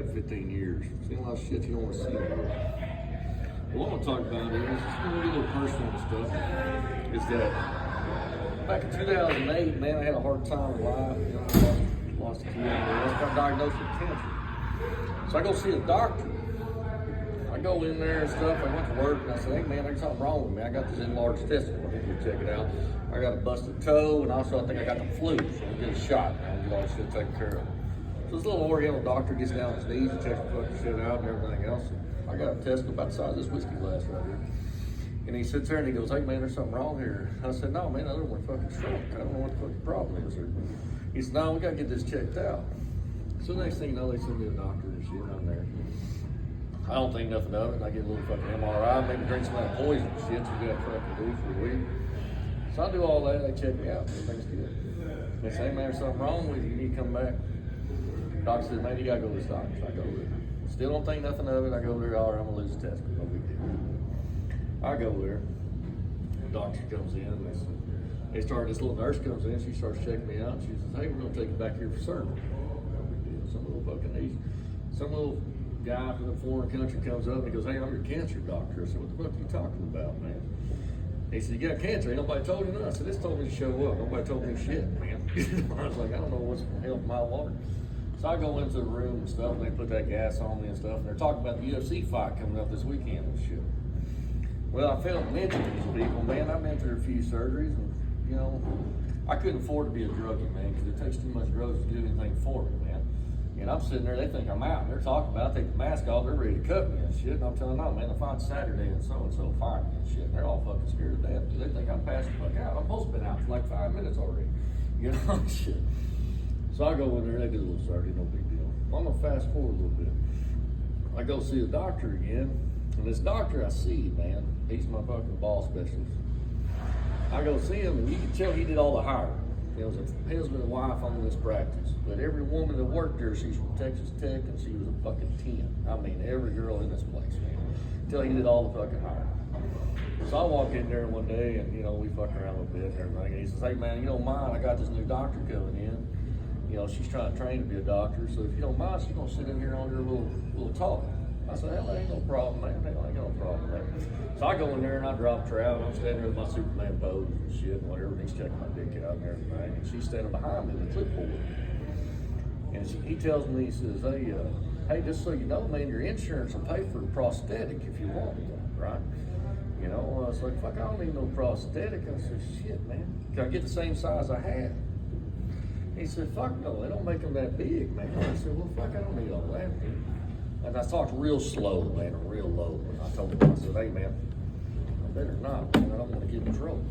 in 15 years. Seen a lot of shit you don't want to see anymore. What I want to talk about is, it's going to be a little personal and stuff, is that back in 2008, man, I had a hard time in life. You know, lost a kid, I got diagnosed with cancer. So I go see a doctor. I go in there and stuff. I went to work and I said, hey man, there's something wrong with me. I got this enlarged testicle. I need you to check it out. I got a busted toe, and also I think I got the flu, so I'll get a shot. I'll get all this shit taken care of. So this little Oriental doctor gets down on his knees and checks the fucking shit out and everything else. I got a testicle about the size of this whiskey glass right here. And he sits there and he goes, hey man, there's something wrong here. I said, no man, I don't want fucking stroke. I don't know what the fucking problem is here. He said, no, we gotta get this checked out. So the next thing you know, they send me a doctor and shit. I'm there. I don't think nothing of it. I get a little fucking MRI, maybe drink some of that poison shit you got fucking do for a week. So I do all that, they check me out, everything's good. They say, man, there's something wrong with you, you need to come back. Doctor says, man, you gotta go to this doctor. So I go there. Still don't think nothing of it. I go there, all right, I'm gonna lose a testicle, no big deal. I go there, the doctor comes in, and this little nurse comes in, she starts checking me out, and she says, hey, we're gonna take you back here for surgery. No big deal. Some little guy from the foreign country comes up and he goes, hey, I'm your cancer doctor. I said, what the fuck are you talking about, man? He said, you got cancer, ain't nobody told you nothing. I said, this told me to show up. Nobody told me shit, man. I was like, I don't know what's the hell in my water. So I go into the room and stuff, and they put that gas on me and stuff, and they're talking about the UFC fight coming up this weekend and shit. Well, I failed to mention these people, man. I've been through a few surgeries, and, you know, I couldn't afford to be a druggie, man, because it takes too much drugs to do anything for me, man. And I'm sitting there, they think I'm out, and they're talking about it. I take the mask off, they're ready to cut me and shit. And I'm telling them, no, man, the fight's Saturday and so fight me and shit. And they're all fucking scared to death. They think I'm passed the fuck out. I'm supposed to have been out for like 5 minutes already. You know, shit. So I go in there, they do a little surgery, no big deal. I'm gonna fast forward a little bit. I go see a doctor again, and this doctor I see, man, he's my fucking ball specialist. I go see him, and you can tell he did all the hiring. It was a husband and wife on this practice. But every woman that worked there, she's from Texas Tech, and she was a fucking 10. I mean, every girl in this place, man. Until he did all the fucking hiring. So I walk in there one day, and, you know, we fuck around a little bit and everything. And he says, hey, man, you don't mind, I got this new doctor coming in. You know, she's trying to train to be a doctor, so if you don't mind, she's going to sit in here on your little talk. I said, hell, ain't no problem, man. Hell, ain't no problem, man. So I go in there and I drop her out. I'm standing there with my Superman pose and shit and whatever. And he's checking my dick out and everything. And she's standing behind me with a clipboard. And he tells me, he says, hey, just so you know, man, your insurance will pay for a prosthetic if you want one, right? You know, I was like, fuck, I don't need no prosthetic. I said, shit, man. Can I get the same size I had? He said, fuck no, they don't make them that big, man. I said, well, fuck, I don't need all that, man. And I talked real slow, man, real low. And I told him, I said, hey, man, I better not, man. I don't want to get in trouble.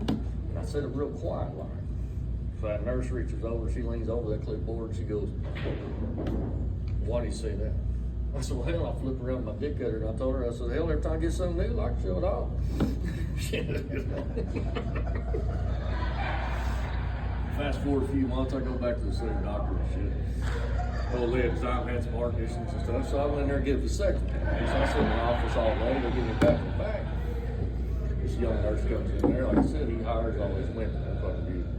And I said it real quiet, like. So that nurse reaches over, she leans over that clipboard, and she goes, why do you say that? I said, well, hell, I flipped around my dick at her, and I told her, I said, hell, every time I get something new, I can show it off. Fast forward a few months, I go back to the same doctor and shit. Old lady at the time had some heart issues and stuff, so I went in there and get a vasectomy. So I sit in the office all day, they give me back and back. This young nurse comes in there, like I said, he hires all these women, that fucking beauty.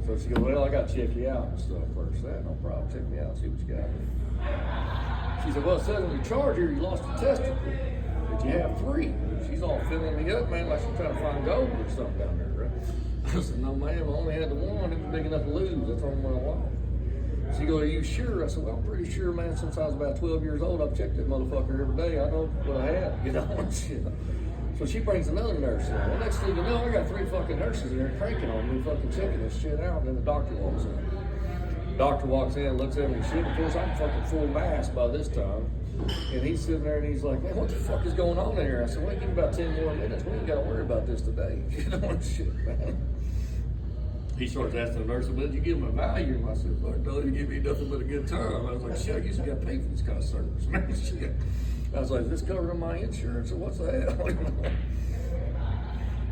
So she goes, well, I got to check you out and stuff first. That, no problem, check me out, see what you got. She said, well, it says on your chart here you lost a testicle, but you have 3. She's all filling me up, man, like she's trying to find gold or something down there, right? I said, no, ma'am, I only had the one. It was big enough to lose. That's the only one I want. She goes, are you sure? I said, well, I'm pretty sure, man, since I was about 12 years old, I've checked that motherfucker every day. I know what I had, you know, and shit. So she brings another nurse in. Well, next thing you know, I got 3 fucking nurses in there cranking on me, fucking checking this shit out, and then the doctor walks in. The doctor walks in, looks at me and shit. Of course, I'm fucking full mask by this time. And he's sitting there and he's like, man, what the fuck is going on in here? I said, well, give me about 10 more minutes. We ain't got to worry about this today. You know what shit, man. He starts asking the nurse, well, did you give him a value? I said, fuck, no, you give me nothing but a good time. I was like, shit, I used to get paid for this kind of service, man. Shit. I was like, is this covered on my insurance? Or what's the hell?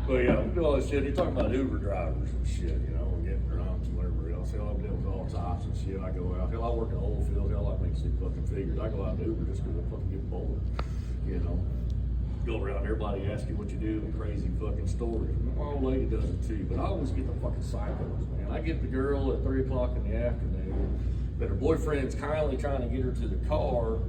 But yeah, we do all this shit. He's talking about Uber drivers and shit, you know, and getting drunk and whatever else. Hell, I deal with all types of shit. I go out. Hell, I work in the oil field. Hell, I make 6 fucking figures. I go out in Uber just because I fucking get bored, you know. Go around, everybody asks you what you do and crazy fucking stories. My old lady does it too, but I always get the fucking cycles, man. I get the girl at 3 o'clock in the afternoon, But her boyfriend's kindly trying to get her to the car.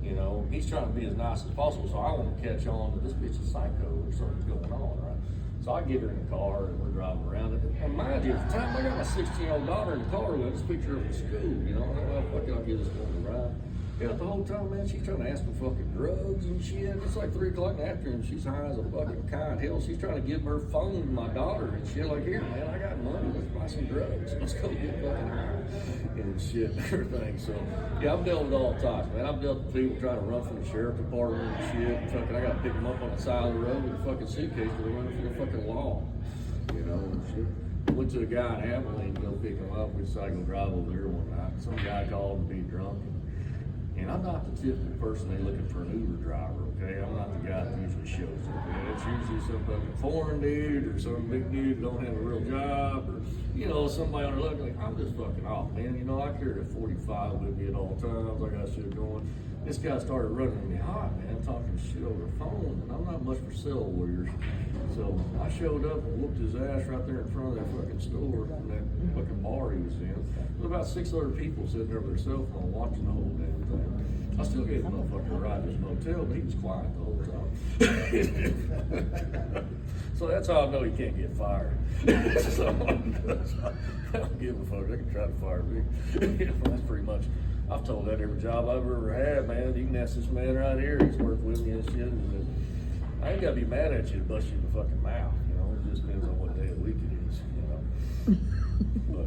You know, he's trying to be as nice as possible. So I want to catch on that this bitch is psycho or something's going on, right? So I get her in the car and we're driving around it. And mind you, at the time I got my 16-year-old daughter in the car with this picture of her school. You know, I don't know if I'll give this woman a ride. Yeah, the whole time, man, she's trying to ask for fucking drugs and shit. It's like 3 o'clock in the afternoon. She's high as a fucking kite. Hell, she's trying to give her phone to my daughter and shit. Like, here, man, I got money. Let's buy some drugs. Let's go get fucking high and shit and everything. So, yeah, I've dealt with all types, man. I've dealt with people trying to run from the sheriff department and shit. And fucking, I got to pick them up on the side of the road with a fucking suitcase because they're running from the fucking law. You know, and shit. Went to a guy in Abilene to go pick him up. We decided to go drive over there one night. Some guy called to be drunk. And I'm not the typical person they looking for an Uber driver, okay? I'm not the guy that usually shows up. Man. It's usually some fucking foreign dude or some big dude who don't have a real job or, you know, somebody on the look like, I'm just fucking off, man. You know, I carried a 45 with me at all times. I got shit going. This guy started running me hot, man, talking shit over the phone, and I'm not much for cell warriors. So I showed up and whooped his ass right there in front of that fucking store, that fucking bar he was in. There was about 6 other people sitting there with their cell phone watching the whole damn thing. I still gave the motherfucker a ride to his motel, but he was quiet the whole time. So that's how I know he can't get fired. So I don't give a fuck. They can try to fire me. That's pretty much. I've told that every job I've ever had, man. You can ask this man right here. He's worked with me and shit. And I ain't gotta be mad at you to bust you in the fucking mouth. You know, it just depends on what day of the week it is. You know. But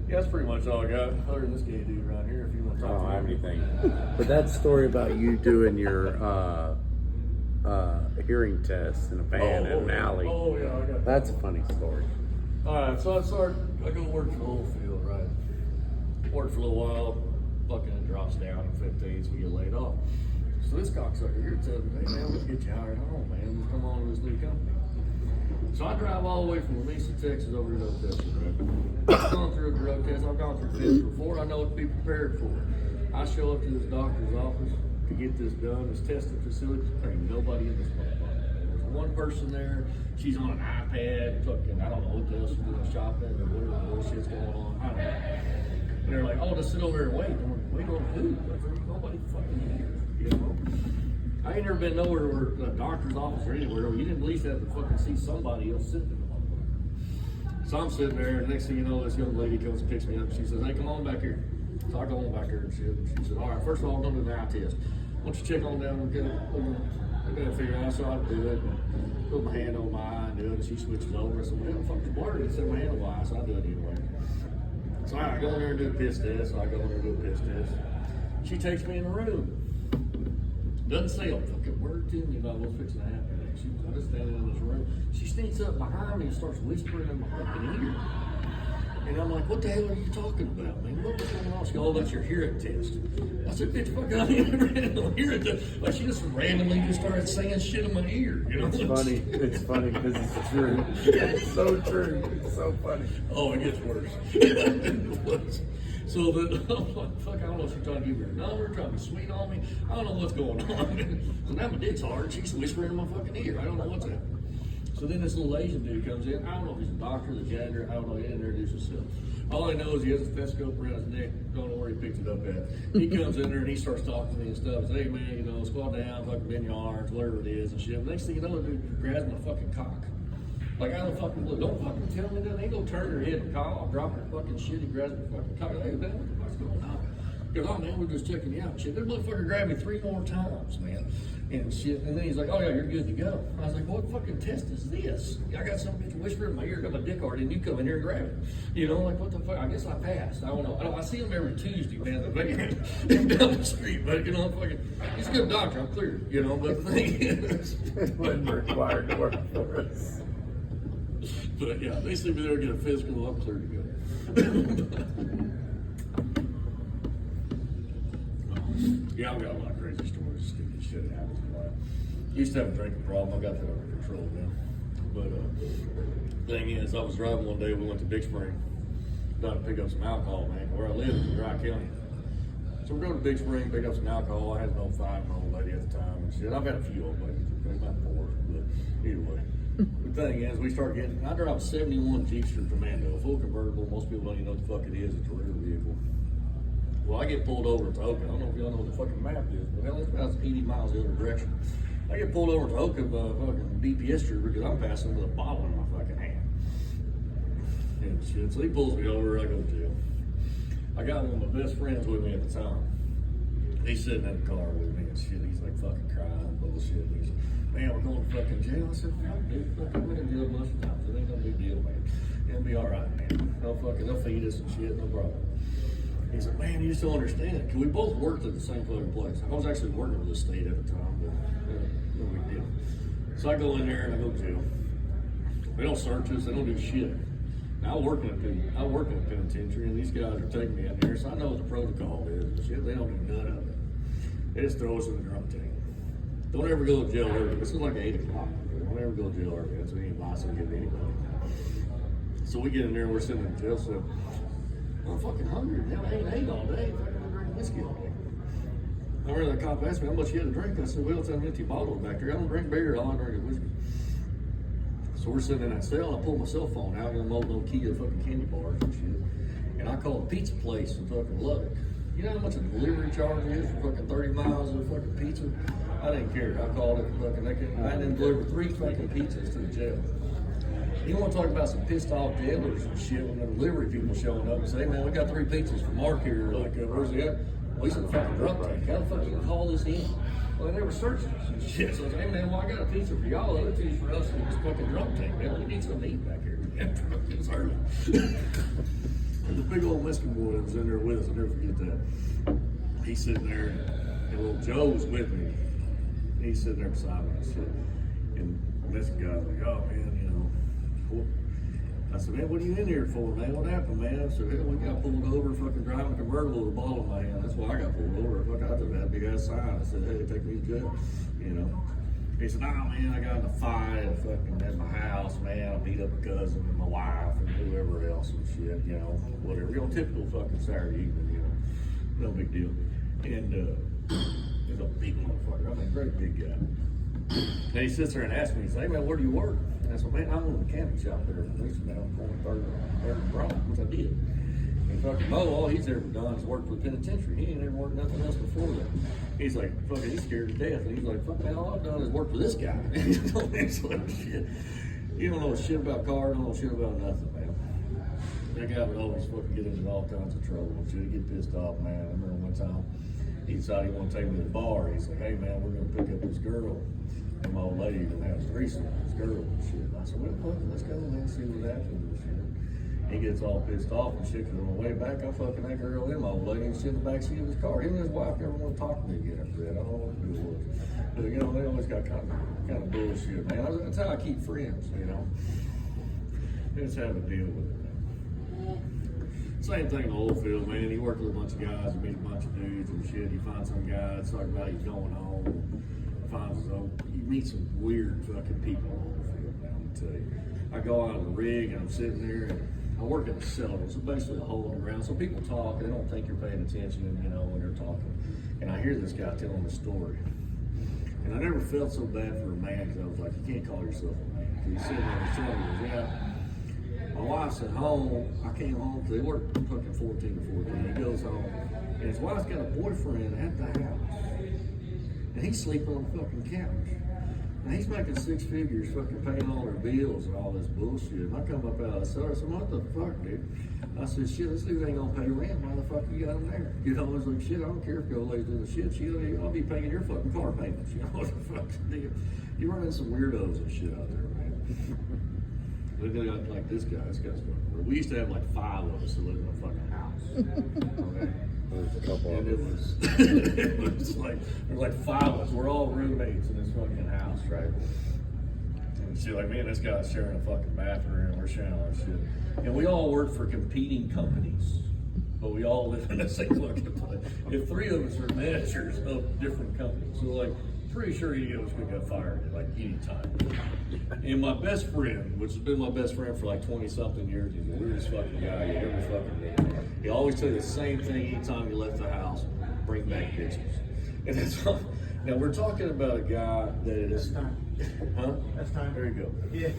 yeah, that's pretty much all I got. Other than this gay dude right here, if you want to talk. I don't have anything. But that story about you doing your hearing test in a van in an alley. Oh yeah, I got that's a funny story. All right, so I go work for the whole field, right? Work for a little while, fucking it drops down in 15s, we get laid off. So this cocksucker here tells me, hey man, let's get you hired home, man. Let's come on to this new company. So I drive all the way from Lamesa, Texas over to Odessa, right? I've gone through a drug test, I've gone through physical before, I know what to be prepared for. I show up to this doctor's office to get this done, this testing facility, there ain't nobody in this motherfucker. There's one person there, she's on an iPad, fucking, I don't know what else she's doing, shopping or whatever bullshit's going on, I don't know. And they're like, oh, just sit over there and wait. I'm like, wait on who? Like, there's nobody fucking here, you know? I ain't never been nowhere where a doctor's office or anywhere where you didn't at least have to fucking see somebody else sitting in the motherfucker. So I'm sitting there, and next thing you know, this young lady comes and picks me up. She says, hey, come on back here. So I go on back here and shit. And she said, all right, first of all, I'm going to do an eye test. Why don't you check on down and get it? I gotta figure out, so I do it. And put my hand on my eye and do it. And she switches over. I said, well, fuck the blurred. It said my hand on my eye, so I do it anyway. So I go in there and do a piss test. So I go in there and do a piss test. She takes me in the room. Doesn't say a fucking word to me about what's fixing to happen. I'm just standing in this room. She sneaks up behind me and starts whispering in my fucking ear. And I'm like, what the hell are you talking about, man? What's going on? She goes, oh, that's your hearing test. I said, bitch, fuck, I ain't never had no hearing test. Like, she just randomly just started saying shit in my ear, you know? It's funny. It's funny because it's true. It's so true. It's so funny. Oh, it gets worse. So then I'm like, fuck, I don't know if she's trying to give me her number, trying to be sweet on me. I don't know what's going on. So now my dick's hard. She's whispering in my fucking ear. I don't know what's happening. So then this little Asian dude comes in. I don't know if he's a doctor, the janitor. I don't know. He didn't introduce himself. All I know is he has a stethoscope around his neck. Don't know where he picked it up at. He comes in there and he starts talking to me and stuff. Says, hey man, you know, squat down, fucking bend your arms, whatever it is and shit. Next thing you know, the dude grabs my fucking cock. Like, out of the fucking blue. Don't fucking tell me that. Ain't gonna turn her head and call. I'll drop her fucking shit. He grabs my fucking cock. Hey man, what the fuck's going on? He goes, oh man, we're just checking you out. Shit, that motherfucker grabbed me 3 more times, man. And shit. And then he's like, oh yeah, you're good to go. I was like, what fucking test is this? I got some bitch whispering in my ear, got my dick hard, and you come in here and grab it. You know, like, what the fuck? I guess I passed. I don't know. I see him every Tuesday, man, the van down the street, but you know, fucking, he's a good doctor, I'm clear, you know, but the thing is, It wasn't required to work for us. but yeah, they see me there get a physical, I'm clear to go. Yeah, I've got a lot of crazy stories. Stupid shit happens in life. Used to have a drinking problem. I got that under control now. But thing is, I was driving one day. We went to Big Spring, down to pick up some alcohol, man. Where I live is in Dry County. So we go to Big Spring, pick up some alcohol. I had an 05 my old lady at the time and shit. I've had a few old ladies, about 4, but either way. The thing is, we start getting. I drive a '71 Jeepster Commando, a full convertible. Most people don't even know what the fuck it is. It's a rear vehicle. Well, I get pulled over to Oka. I don't know if y'all know what the fucking map is, but hell, it's about 80 miles the other direction. I get pulled over to Oka by a fucking DPS trooper because I'm passing with a bottle in my fucking hand. And shit, so he pulls me over, I go to jail. I got one of my best friends with me at the time. He's sitting in the car with me and shit. He's like fucking crying, bullshit. He's like, man, we're going to fucking jail. I said, fuck, dude, fucking, we're in jail a bunch of times. It ain't no big deal, man. It'll be all right, man. They'll feed us and shit, no problem. He said, man, you just don't understand it. Cause we both worked at the same fucking place. I was actually working with the state at the time, but no big deal. So I go in there and I go to jail. They don't search us, they don't do shit. Now I work in a penitentiary, and these guys are taking me in there, so I know what the protocol is and shit. They don't do none of it. They just throw us in the drunk tank. Don't ever go to jail early. This is like 8 o'clock. Don't ever go to jail early. That's what any boss will give anybody. So we get in there, and we're sitting in the jail cell. I'm fucking hungry. Now I ain't ate all day. I'm drinking whiskey all day. I remember the cop asked me how much you had to drink. I said, well, it's an empty bottle back there. I don't drink beer. All I drink is whiskey. So we're sitting in that cell, and I pull my cell phone out, and I'm holding no key to fucking candy bars and shit. And I call a pizza place in fucking Lubbock. You know how much a delivery charge is for fucking 30 miles of fucking pizza? I didn't care. I called it fucking, I didn't deliver 3 fucking pizzas to the jail. You want to talk about some pissed off jailers and shit when the delivery people showing up and say, hey man, we got 3 pizzas for Mark here. Like, where's he at? Well, he's in the fucking drunk tank. How the fuck you call this in? Well, they never searched us and shit. So I said, hey man, well, I got a pizza for y'all. The other 2's for us in this fucking drunk tank. Man, we need something to eat back here. It was early. And the big old Mexican boy that was in there with us, I'll never forget that. He's sitting there, and little Joe was with me. And he's sitting there beside me and shit. And the Mexican guy's like, oh man, you know. I said, man, what are you in here for, man? What happened, man? I said, hell, we got pulled over, fucking driving a convertible with a ball in my hand. That's why I got pulled over. Fuck, I took that big ass sign. I said, hey, take me to jail, you know. He said, nah, man, I got in a fight at my house, man. I beat up a cousin and my wife and whoever else and shit, you know, whatever. You know, typical fucking Saturday evening, you know. No big deal. And he's a big motherfucker. I mean, great big guy. And he sits there and asks me, he says, hey man, where do you work? And I said, man, I'm in a mechanic shop there in Houston down on 3rd and Broad, which I did. And fucking Mo, all he's ever done is worked for the penitentiary. He ain't ever worked nothing else before that. He's like, fucking, he's scared to death. And he's like, fuck man, all I've done is work for this guy. He don't know shit. You don't know shit about cars, don't know shit about nothing, man. That guy would always fucking get into all kinds of trouble and shit. He'd get pissed off, man. I remember one time he decided he wanted to take me to the bar. He's like, hey man, we're gonna pick up this girl. And my old lady gonna have a threesome with this girl and shit. And I said, well, fuck it, let's go, man, see what happens and shit. He gets all pissed off and shit, cause on the way back, I'm fucking that girl and my old lady and shit in the backseat of his car. Him and his wife never want to talk to me again after that. I don't know what the deal was. But you know, they always got kind of bullshit, man. That's how I keep friends, you know. They just have to deal with it, man. Same thing in the oil field, man. You work with a bunch of guys, you meet a bunch of dudes and shit. You find some guy that's talking about he's going home. Finds his own, you meet some weird fucking people on the field, man, I'm gonna tell you. I go out of the rig and I'm sitting there and I work in a cellar, so basically a hole in the ground. So people talk, they don't think you're paying attention, you know, when they're talking. And I hear this guy telling the story. And I never felt so bad for a man because I was like, you can't call yourself a man. So he's sitting there and telling me, yeah, my wife's at home. I came home because they work fucking 14 to 14. He goes home and his wife's got a boyfriend at the house. And he's sleeping on the fucking couch. Now he's making 6 figures, fucking paying all their bills and all this bullshit. And I come up out of the cellar, I said, what the fuck, dude? I said, shit, this dude ain't gonna pay rent. Why the fuck you got him there? You know, I was like, shit, I don't care if the old lady's doing the shit. I'll be paying your fucking car payments. You know what the fuck's the deal? You run into some weirdos and shit out there, man. Look at like this guy. This guy's fucking. We used to have like 5 of us that lived in a fucking house. Okay. There's a couple And of it them. was like there's like 5 of us. We're all roommates in this fucking house, right? And shit, like me and this guy's sharing a fucking bathroom. We're sharing our shit, and we all work for competing companies, but we all live in the same fucking place. If 3 of us are managers of different companies, so like pretty sure any of us could get fired at like any time. And my best friend, which has been my best friend for like 20-something years, he's the weirdest fucking guy you ever fucking met. He always tell you the same thing anytime you left the house: bring back bitches. And that's all. Now we're talking about a guy that is, That's time. huh? That's time. There you go. Yeah.